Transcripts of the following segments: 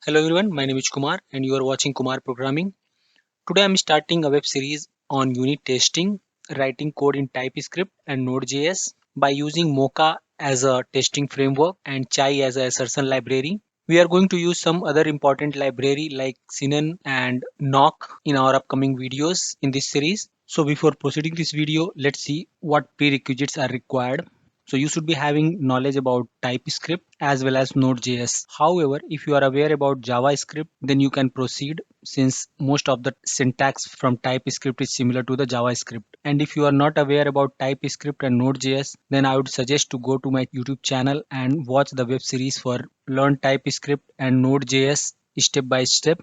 Hello everyone, my name is Kumar and you are watching Kumar Programming. Today I am starting a web series on unit testing, writing code in TypeScript and NodeJs by using Mocha as a testing framework and Chai as a assertion library. We are going to use some other important library like Sinan and Knock in our upcoming videos in this series. So before proceeding this video, let's see what prerequisites are required. So you should be having knowledge about TypeScript as well as Node.js. However, if you are aware about JavaScript, then you can proceed since most of the syntax from TypeScript is similar to the JavaScript. And if you are not aware about TypeScript and Node.js, then I would suggest to go to my YouTube channel and watch the web series for Learn TypeScript and Node.js step by step.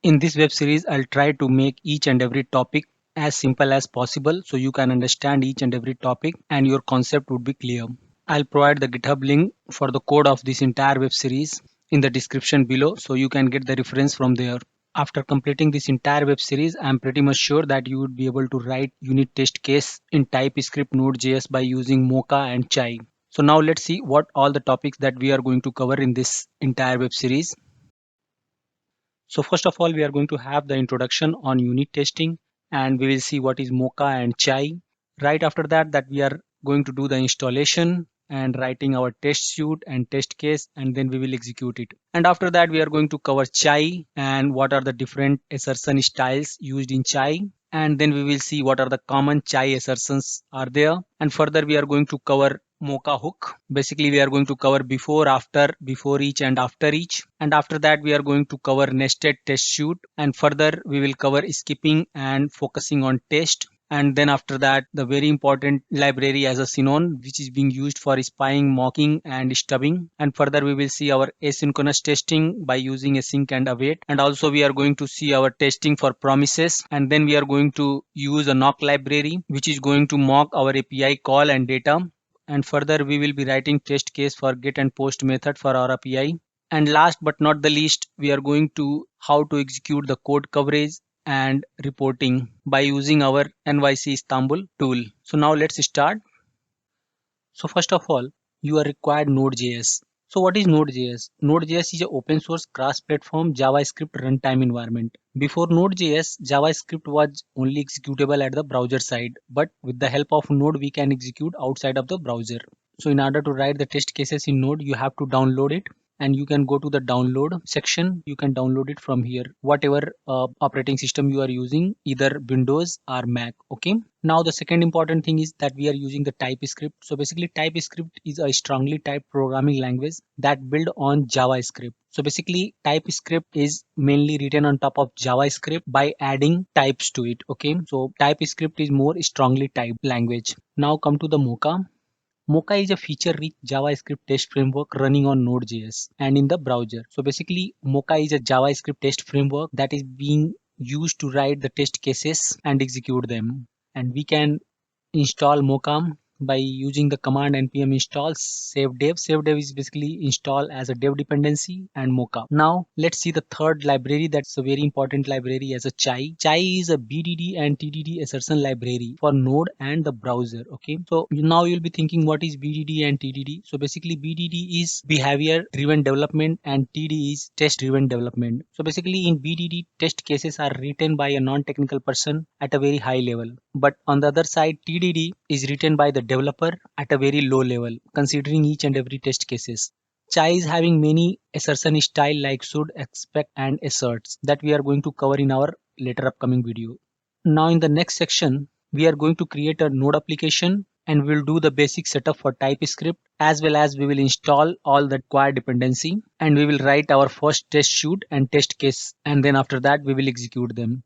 In this web series, I'll try to make each and every topic as simple as possible so you can understand each and every topic and your concept would be clear. I'll provide the GitHub link for the code of this entire web series in the description below so you can get the reference from there. After completing this entire web series, I'm pretty much sure that you would be able to write unit test case in TypeScript Node.js by using Mocha and Chai. So now let's see what all the topics that we are going to cover in this entire web series. So first of all, we are going to have the introduction on unit testing and we will see what is Mocha and Chai. Right after that we are going to do the installation and writing our test suite and test case and then we will execute it. And after that, we are going to cover Chai and what are the different assertion styles used in Chai. And then we will see what are the common Chai assertions are there. And further, we are going to cover Mocha hook. Basically, we are going to cover before, after, before each and after each. And after that, we are going to cover nested test suite. And further, we will cover skipping and focusing on test. And then after that, the very important library as a Sinon, which is being used for spying, mocking and stubbing. And further, we will see our asynchronous testing by using async and await. And also we are going to see our testing for promises. And then we are going to use a knock library, which is going to mock our API call and data. And further, we will be writing test case for get and post method for our API. And last but not the least, we are going to how to execute the code coverage and reporting by using our NYC Istanbul tool. So now let's start. So first of all, you are required Node.js. So what is Node.js? Node.js is an open source cross-platform JavaScript runtime environment. Before Node.js, JavaScript was only executable at the browser side, but with the help of Node, we can execute outside of the browser. So in order to write the test cases in Node, you have to download it and you can go to the download section. You can download it from here, whatever operating system you are using, either Windows or Mac. Okay. Now the second important thing is that we are using the TypeScript. So basically TypeScript is a strongly typed programming language that build on JavaScript. So basically TypeScript is mainly written on top of JavaScript by adding types to it. Okay. So TypeScript is more strongly typed language. Now come to the Mocha. Mocha is a feature-rich JavaScript test framework running on Node.js and in the browser. So basically, Mocha is a JavaScript test framework that is being used to write the test cases and execute them. And we can install Mocha by using the command npm install savedev. Savedev is basically install as a dev dependency and Mocha. Now let's see the third library that's a very important library as a Chai. Chai is a BDD and TDD assertion library for Node and the browser. Okay, so now you'll be thinking what is BDD and TDD. So basically BDD is behavior driven development and TD is test driven development. So basically in BDD test cases are written by a non-technical person at a very high level, but on the other side TDD is written by the developer at a very low level, considering each and every test cases. Chai is having many assertion style like should, expect and asserts that we are going to cover in our later upcoming video. Now in the next section, we are going to create a node application and we'll do the basic setup for TypeScript as well as we will install all the required dependency and we will write our first test suite and test case and then after that we will execute them.